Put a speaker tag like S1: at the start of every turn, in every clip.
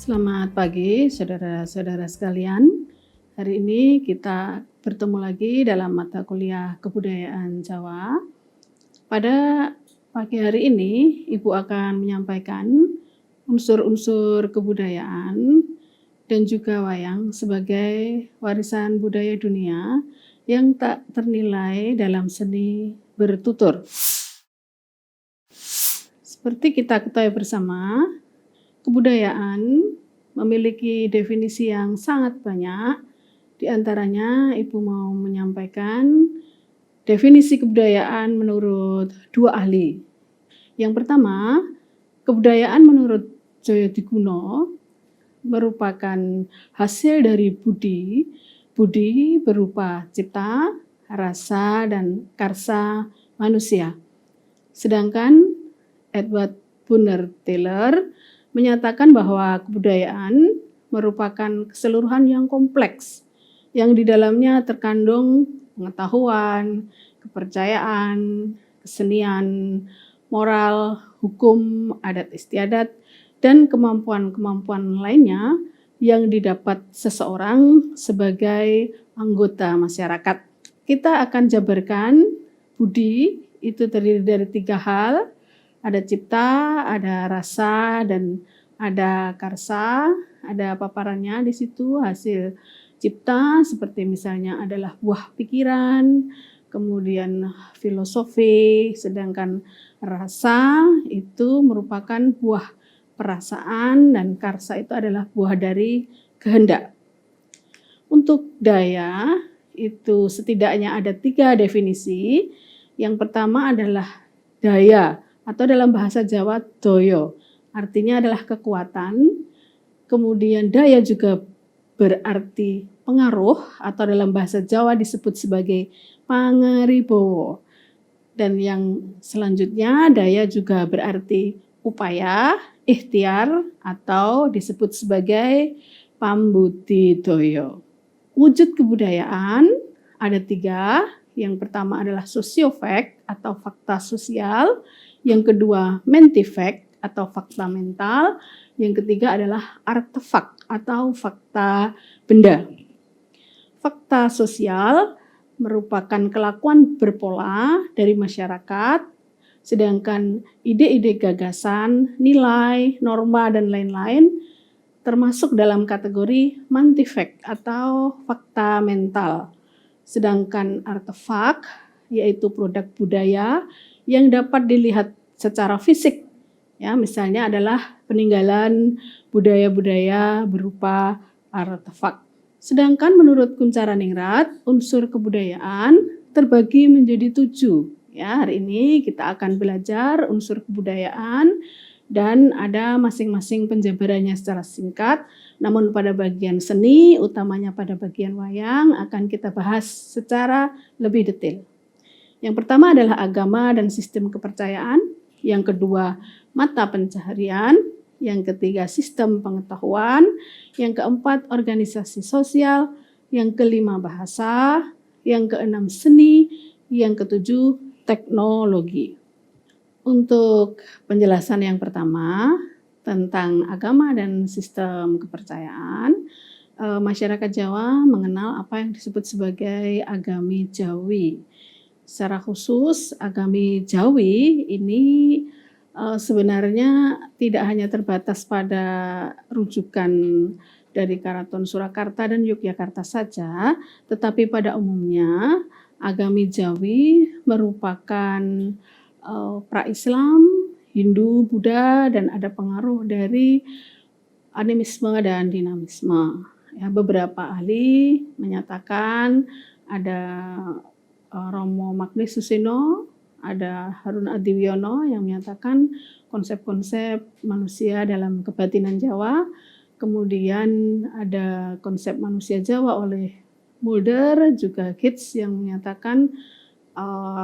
S1: Selamat pagi saudara-saudara sekalian. Hari ini kita bertemu lagi dalam mata kuliah Kebudayaan Jawa. Pada pagi hari ini Ibu akan menyampaikan unsur-unsur kebudayaan dan juga wayang sebagai warisan budaya dunia yang tak ternilai dalam seni bertutur. Seperti kita ketahui bersama, kebudayaan memiliki definisi yang sangat banyak. Di antaranya Ibu mau menyampaikan definisi kebudayaan menurut dua ahli. Yang pertama, kebudayaan menurut Jayadiguno merupakan hasil dari budi. Budi berupa cipta, rasa, dan karsa manusia. Sedangkan Edward Bunner Taylor menyatakan bahwa kebudayaan merupakan keseluruhan yang kompleks, yang di dalamnya terkandung pengetahuan, kepercayaan, kesenian, moral, hukum, adat istiadat, dan kemampuan-kemampuan lainnya yang didapat seseorang sebagai anggota masyarakat. Kita akan jabarkan budi itu terdiri dari 3 hal. Ada cipta, ada rasa, dan ada karsa. Ada paparannya di situ, hasil cipta seperti misalnya adalah buah pikiran, kemudian filosofi, sedangkan rasa itu merupakan buah perasaan dan karsa itu adalah buah dari kehendak. Untuk daya itu setidaknya ada 3 definisi. Yang pertama adalah daya, atau dalam bahasa Jawa doyo, artinya adalah kekuatan. Kemudian daya juga berarti pengaruh, atau dalam bahasa Jawa disebut sebagai pangaribowo. Dan yang selanjutnya daya juga berarti upaya, ikhtiar, atau disebut sebagai pambudidaya. Wujud kebudayaan ada 3. Yang pertama adalah sosiofact atau fakta sosial. Yang kedua, mentifact atau fakta mental. Yang ketiga adalah artefak atau fakta benda. Fakta sosial merupakan kelakuan berpola dari masyarakat, sedangkan ide-ide gagasan, nilai, norma, dan lain-lain termasuk dalam kategori mentifact atau fakta mental. Sedangkan artefak yaitu produk budaya yang dapat dilihat secara fisik, ya, misalnya adalah peninggalan budaya-budaya berupa artefak. Sedangkan menurut Kuncharaningrat, unsur kebudayaan terbagi menjadi 7. Ya, hari ini kita akan belajar unsur kebudayaan dan ada masing-masing penjabarannya secara singkat. Namun pada bagian seni, utamanya pada bagian wayang, akan kita bahas secara lebih detail. Yang pertama adalah agama dan sistem kepercayaan. Yang kedua, mata pencaharian. Yang ketiga, sistem pengetahuan. Yang keempat, organisasi sosial. Yang kelima, bahasa. Yang keenam, seni. Yang ketujuh, teknologi. Untuk penjelasan yang pertama tentang agama dan sistem kepercayaan, masyarakat Jawa mengenal apa yang disebut sebagai agami Jawi. Secara khusus, agami Jawi ini sebenarnya tidak hanya terbatas pada rujukan dari Karaton Surakarta dan Yogyakarta saja, tetapi pada umumnya agami Jawi merupakan pra-Islam, Hindu, Buddha, dan ada pengaruh dari animisme dan dinamisme. Ya, beberapa ahli menyatakan ada Romo Magnis Susino, ada Harun Adiwiono yang menyatakan konsep-konsep manusia dalam kebatinan Jawa. Kemudian ada konsep manusia Jawa oleh Mulder, juga Keats yang menyatakan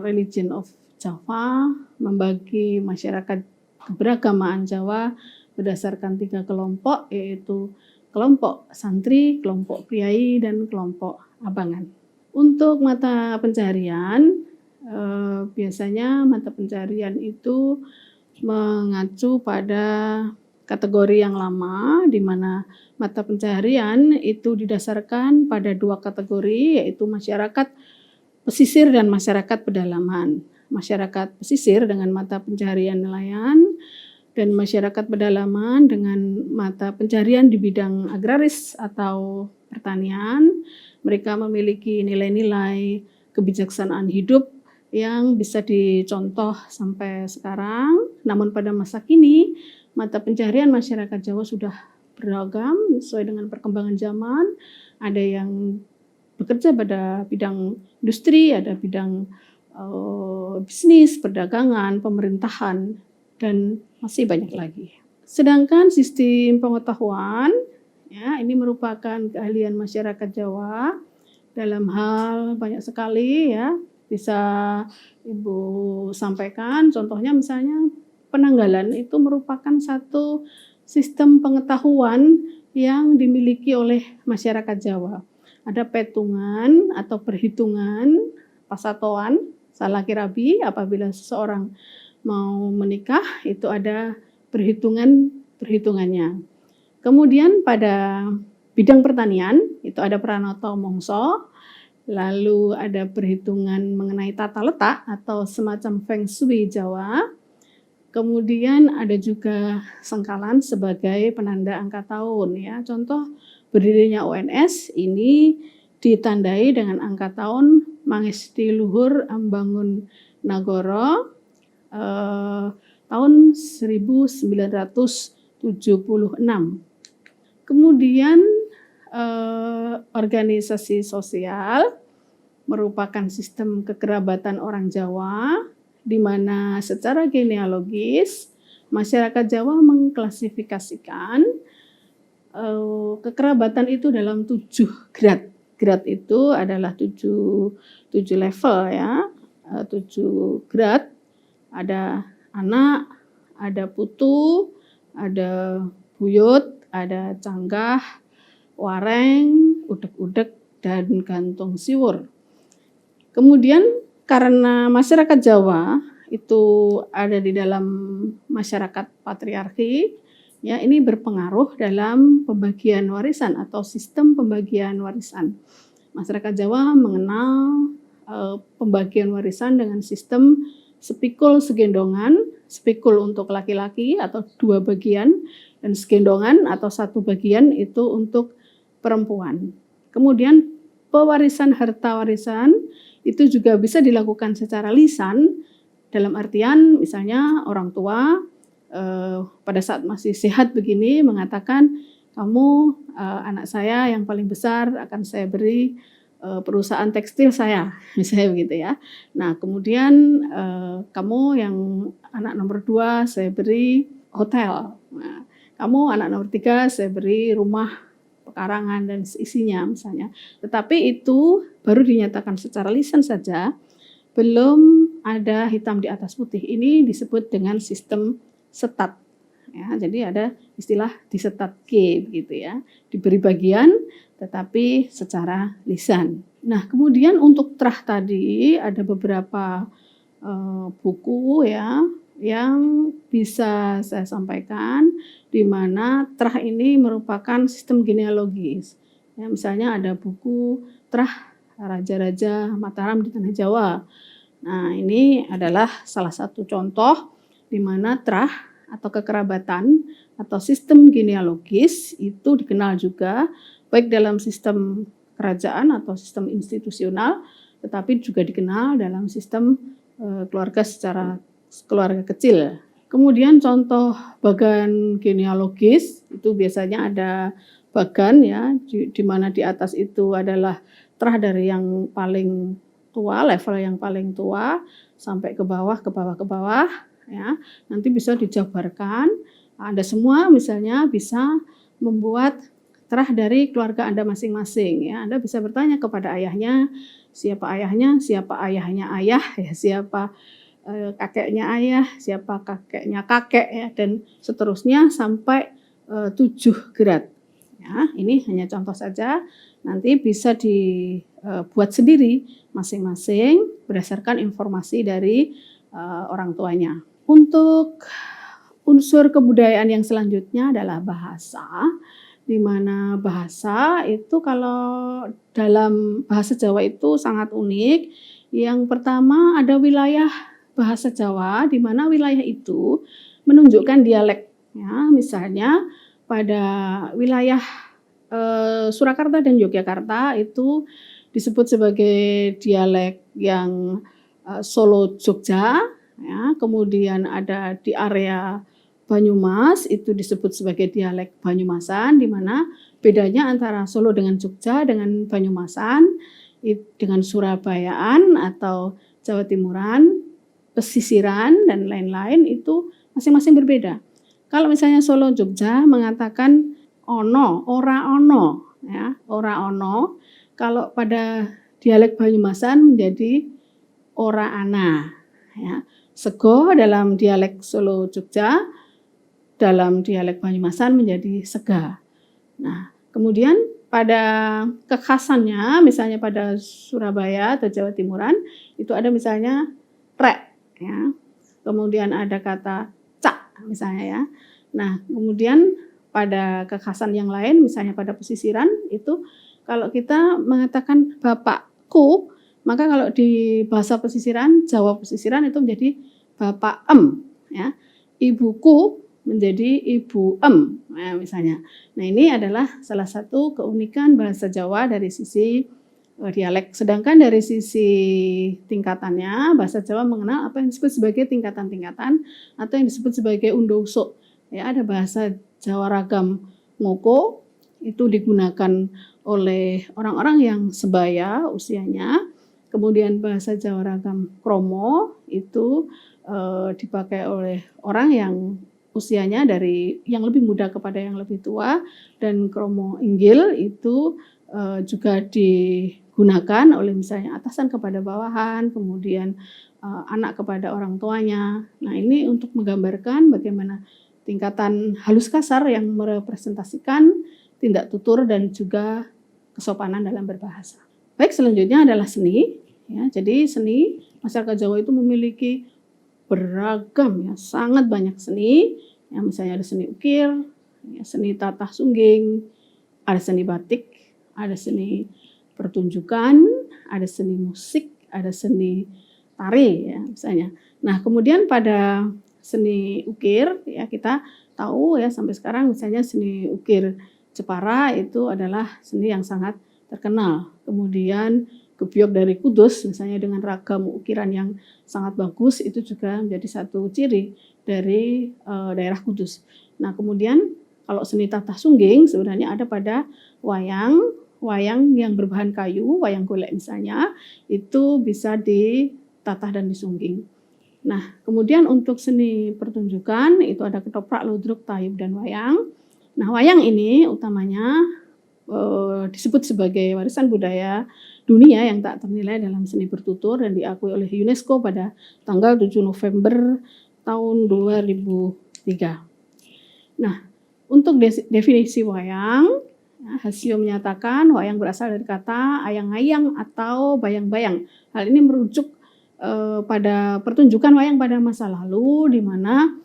S1: religion of Java, membagi masyarakat keberagamaan Jawa berdasarkan 3 kelompok, yaitu kelompok santri, kelompok priai, dan kelompok abangan. Untuk mata pencaharian, biasanya mata pencaharian itu mengacu pada kategori yang lama, di mana mata pencaharian itu didasarkan pada 2 kategori, yaitu masyarakat pesisir dan masyarakat pedalaman. Masyarakat pesisir dengan mata pencaharian nelayan dan masyarakat pedalaman dengan mata pencaharian di bidang agraris atau pertanian. Mereka memiliki nilai-nilai kebijaksanaan hidup yang bisa dicontoh sampai sekarang. Namun pada masa kini, mata pencaharian masyarakat Jawa sudah beragam sesuai dengan perkembangan zaman. Ada yang bekerja pada bidang industri, ada bidang bisnis, perdagangan, pemerintahan, dan masih banyak lagi. Sedangkan sistem pengetahuan, ya, ini merupakan keahlian masyarakat Jawa dalam hal banyak sekali, ya. Bisa Ibu sampaikan, contohnya misalnya penanggalan itu merupakan satu sistem pengetahuan yang dimiliki oleh masyarakat Jawa. Ada petungan atau perhitungan pasatoan, salah kirabi, apabila seseorang mau menikah itu ada perhitungannya. Kemudian pada bidang pertanian itu ada pranoto mongso, lalu ada perhitungan mengenai tata letak atau semacam feng shui Jawa. Kemudian ada juga sengkalan sebagai penanda angka tahun, ya. Contoh berdirinya ONS ini ditandai dengan angka tahun Mangesti Luhur Ambangun Nagoro tahun 1976. Kemudian organisasi sosial merupakan sistem kekerabatan orang Jawa, di mana secara genealogis masyarakat Jawa mengklasifikasikan kekerabatan itu dalam 7 grade. Grade itu adalah 7 level, ya, 7 grade. Ada anak, ada putu, ada buyut, ada canggah, wareng, udek-udek, dan gantung siwur. Kemudian karena masyarakat Jawa itu ada di dalam masyarakat patriarki, ya, ini berpengaruh dalam pembagian warisan atau sistem pembagian warisan. Masyarakat Jawa mengenal pembagian warisan dengan sistem sepikul segendongan, sepikul untuk laki-laki atau 2 bagian, dan segendongan atau 1 bagian itu untuk perempuan. Kemudian pewarisan harta warisan itu juga bisa dilakukan secara lisan, dalam artian misalnya orang tua pada saat masih sehat begini mengatakan, kamu anak saya yang paling besar akan saya beri perusahaan tekstil saya, misalnya begitu, ya. Nah, kemudian kamu yang anak nomor 2 saya beri hotel. Nah, kamu anak nomor 3 saya beri rumah pekarangan dan isinya misalnya. Tetapi itu baru dinyatakan secara lisan saja, belum ada hitam di atas putih. Ini disebut dengan sistem setat. Ya, jadi ada istilah disetatke begitu, ya. Diberi bagian tetapi secara lisan. Nah, kemudian untuk trah tadi ada beberapa buku, ya, yang bisa saya sampaikan, di mana trah ini merupakan sistem genealogis. Ya, misalnya ada buku Trah Raja-Raja Mataram di Tanah Jawa. Nah, ini adalah salah satu contoh di mana trah atau kekerabatan atau sistem genealogis itu dikenal juga baik dalam sistem kerajaan atau sistem institusional, tetapi juga dikenal dalam sistem keluarga secara keluarga kecil. Kemudian contoh bagan genealogis itu biasanya ada bagan, ya, di mana di atas itu adalah trah dari yang paling tua, level yang paling tua sampai ke bawah, ya. Nanti bisa dijabarkan. Anda semua misalnya bisa membuat trah dari keluarga Anda masing-masing, ya. Anda bisa bertanya kepada ayahnya, siapa ayahnya ayah, ya, siapa kakeknya ayah, siapa kakeknya kakek, ya, dan seterusnya sampai 7 grade. Ya, ini hanya contoh saja. Nanti bisa dibuat sendiri masing-masing berdasarkan informasi dari orang tuanya. Untuk unsur kebudayaan yang selanjutnya adalah bahasa, di mana bahasa itu kalau dalam bahasa Jawa itu sangat unik. Yang pertama ada wilayah bahasa Jawa, di mana wilayah itu menunjukkan dialek. Ya, misalnya pada wilayah Surakarta dan Yogyakarta itu disebut sebagai dialek yang Solo Jogja, ya. Kemudian ada di area Banyumas itu disebut sebagai dialek Banyumasan, di mana bedanya antara Solo dengan Jogja dengan Banyumasan, dengan Surabayaan atau Jawa Timuran, pesisiran dan lain-lain itu masing-masing berbeda. Kalau misalnya Solo Jogja mengatakan ono, ora ono, ya, ora ono. Kalau pada dialek Banyumasan menjadi ora ana, ya. Sego dalam dialek Solo Jogja, dalam dialek Banyumasan menjadi sega. Nah, kemudian pada kekhasannya, misalnya pada Surabaya atau Jawa Timuran, itu ada misalnya rek, ya. Kemudian ada kata cak, misalnya ya. Nah, kemudian pada kekhasan yang lain, misalnya pada pesisiran, itu kalau kita mengatakan bapakku, maka kalau di bahasa pesisiran, Jawa pesisiran itu menjadi bapak em, ya. Ibuku menjadi ibu em, nah, misalnya. Nah, ini adalah salah satu keunikan bahasa Jawa dari sisi dialek. Sedangkan dari sisi tingkatannya, bahasa Jawa mengenal apa yang disebut sebagai tingkatan-tingkatan atau yang disebut sebagai undosuk. Ya, ada bahasa Jawa Ragam Ngoko, itu digunakan oleh orang-orang yang sebaya usianya. Kemudian bahasa Jawa Ragam Kromo itu dipakai oleh orang yang usianya dari yang lebih muda kepada yang lebih tua, dan Kromo Inggil itu juga digunakan oleh misalnya atasan kepada bawahan, kemudian anak kepada orang tuanya. Nah, ini untuk menggambarkan bagaimana tingkatan halus kasar yang merepresentasikan tindak tutur dan juga kesopanan dalam berbahasa. Baik, selanjutnya adalah seni. Ya, jadi seni masyarakat Jawa itu memiliki beragam, ya, sangat banyak seni. Ya, misalnya ada seni ukir, ya, seni tatah sungging, ada seni batik, ada seni pertunjukan, ada seni musik, ada seni tari, ya, misalnya. Nah, kemudian pada seni ukir, ya, kita tahu ya sampai sekarang misalnya seni ukir Jepara itu adalah seni yang sangat terkenal. Kemudian gebyok dari Kudus misalnya dengan ragam ukiran yang sangat bagus itu juga menjadi satu ciri dari daerah Kudus. Nah, kemudian kalau seni tatah sungging sebenarnya ada pada wayang yang berbahan kayu, wayang golek misalnya, itu bisa ditatah dan disungging. Nah, kemudian untuk seni pertunjukan itu ada ketoprak, ludruk, tayub, dan wayang. Nah, wayang ini utamanya disebut sebagai warisan budaya dunia yang tak ternilai dalam seni bertutur dan diakui oleh UNESCO pada tanggal 7 November tahun 2003. Nah, untuk definisi wayang, Hasio menyatakan wayang berasal dari kata ayang-ayang atau bayang-bayang. Hal ini merujuk pada pertunjukan wayang pada masa lalu, di mana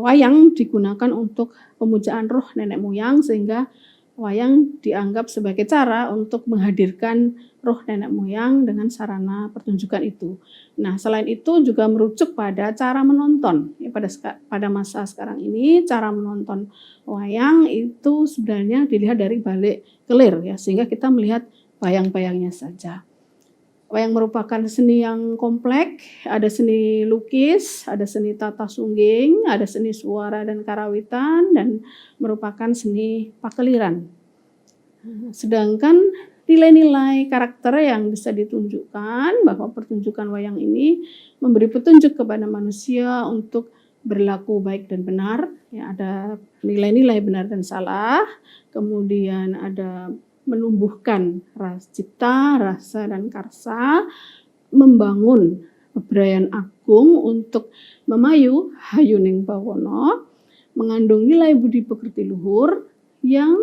S1: wayang digunakan untuk pemujaan roh nenek moyang, sehingga wayang dianggap sebagai cara untuk menghadirkan roh nenek moyang dengan sarana pertunjukan itu. Nah, selain itu juga merujuk pada cara menonton. Ya, pada masa sekarang ini cara menonton wayang itu sebenarnya dilihat dari balik kelir, ya, sehingga kita melihat bayang-bayangnya saja. Wayang merupakan seni yang kompleks, ada seni lukis, ada seni tatah sungging, ada seni suara dan karawitan, dan merupakan seni pakeliran. Sedangkan nilai-nilai karakter yang bisa ditunjukkan bahwa pertunjukan wayang ini memberi petunjuk kepada manusia untuk berlaku baik dan benar. Ya, ada nilai-nilai benar dan salah, kemudian ada menumbuhkan rasa cipta, rasa dan karsa, membangun bebrayan agung untuk memayu hayuning bawono, mengandung nilai budi pekerti luhur yang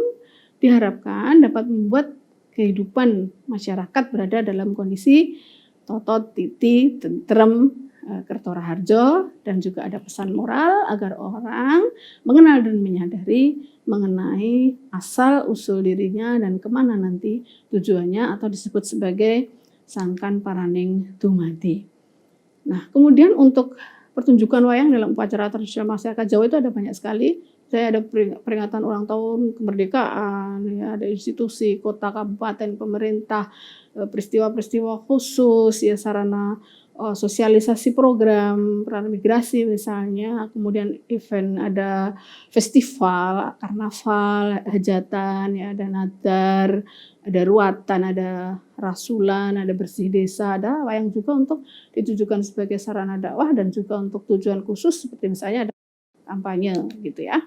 S1: diharapkan dapat membuat kehidupan masyarakat berada dalam kondisi totot, titi, tentrem, Kertoraharjo, dan juga ada pesan moral agar orang mengenal dan menyadari mengenai asal usul dirinya dan kemana nanti tujuannya, atau disebut sebagai sangkan paraning dumadi. Nah, kemudian untuk pertunjukan wayang dalam upacara tradisional masyarakat Jawa itu ada banyak sekali. Saya ada peringatan ulang tahun kemerdekaan, ya, ada institusi, kota, kabupaten, pemerintah, peristiwa-peristiwa khusus, ya, sarana sosialisasi program transmigrasi misalnya, kemudian event, ada festival, karnaval, hajatan, ya, ada nadar, ada ruatan, ada rasulan, ada bersih desa, ada wayang juga untuk ditujukan sebagai sarana dakwah dan juga untuk tujuan khusus seperti misalnya ada kampanye gitu ya.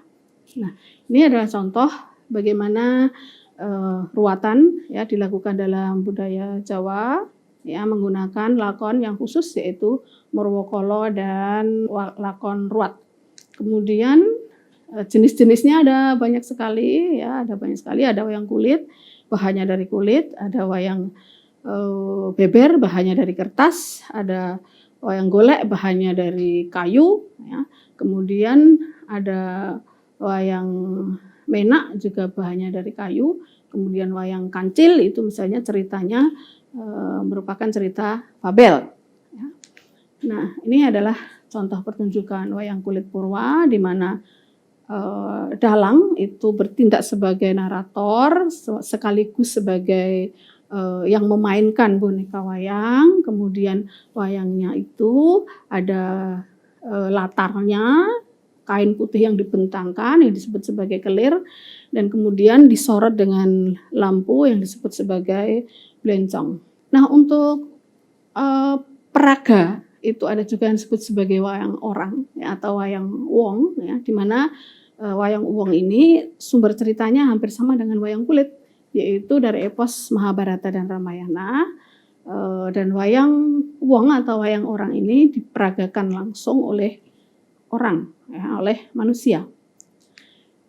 S1: Nah, ini adalah contoh bagaimana ruatan ya dilakukan dalam budaya Jawa, ya, menggunakan lakon yang khusus yaitu Murwokolo dan lakon ruat. Kemudian jenis-jenisnya ada banyak sekali, ya, ada banyak sekali. Ada wayang kulit, bahannya dari kulit, ada wayang beber, bahannya dari kertas, ada wayang golek, bahannya dari kayu, ya. Kemudian ada wayang menak, juga bahannya dari kayu. Kemudian wayang kancil itu misalnya ceritanya merupakan cerita fabel. Ya. Nah, ini adalah contoh pertunjukan wayang kulit purwa di mana dalang itu bertindak sebagai narator sekaligus sebagai yang memainkan boneka wayang. Kemudian wayangnya itu ada latarnya, kain putih yang dibentangkan yang disebut sebagai kelir, dan kemudian disorot dengan lampu yang disebut sebagai blencong. Nah, untuk peraga itu ada juga yang disebut sebagai wayang orang, ya, atau wayang wong, ya, di mana wayang wong ini sumber ceritanya hampir sama dengan wayang kulit, yaitu dari epos Mahabharata dan Ramayana. Dan wayang wong atau wayang orang ini diperagakan langsung oleh orang, ya, oleh manusia.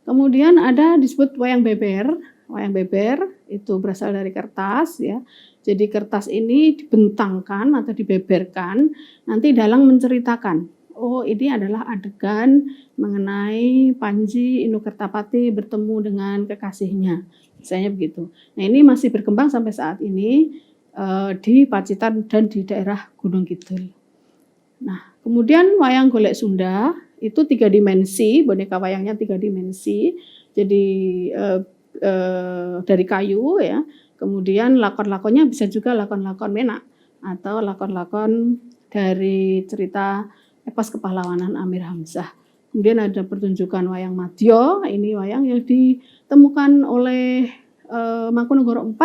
S1: Kemudian ada disebut wayang beber. Wayang beber itu berasal dari kertas, ya. Jadi kertas ini dibentangkan atau dibeberkan, nanti dalang menceritakan, oh ini adalah adegan mengenai Panji Inukertapati bertemu dengan kekasihnya, misalnya begitu. Nah, ini masih berkembang sampai saat ini di Pacitan dan di daerah Gunung Kidul. Nah, kemudian wayang golek Sunda itu 3 dimensi, boneka wayangnya 3 dimensi, jadi dari kayu, ya. Kemudian lakon-lakonnya bisa juga lakon-lakon menak atau lakon-lakon dari cerita epos kepahlawanan Amir Hamzah. Kemudian ada pertunjukan wayang Madya, ini wayang yang ditemukan oleh Mangkunegoro IV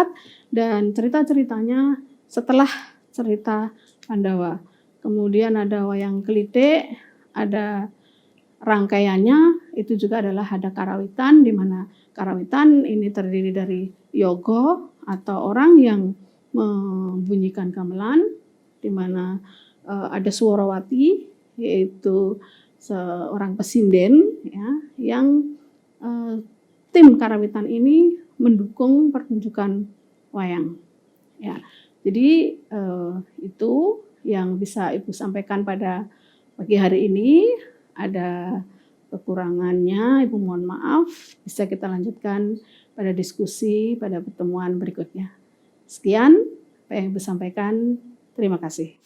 S1: dan cerita-ceritanya setelah cerita Pandawa. Kemudian ada wayang Klitik, ada rangkaiannya itu juga adalah ada karawitan, di mana karawitan ini terdiri dari yogo atau orang yang membunyikan gamelan, di mana ada Suwarawati yaitu seorang pesinden, ya, yang tim karawitan ini mendukung pertunjukan wayang. Ya, jadi itu yang bisa Ibu sampaikan pada pagi hari ini. Ada kekurangannya, Ibu mohon maaf. Bisa kita lanjutkan pada diskusi pada pertemuan berikutnya. Sekian apa yang Ibu sampaikan. Terima kasih.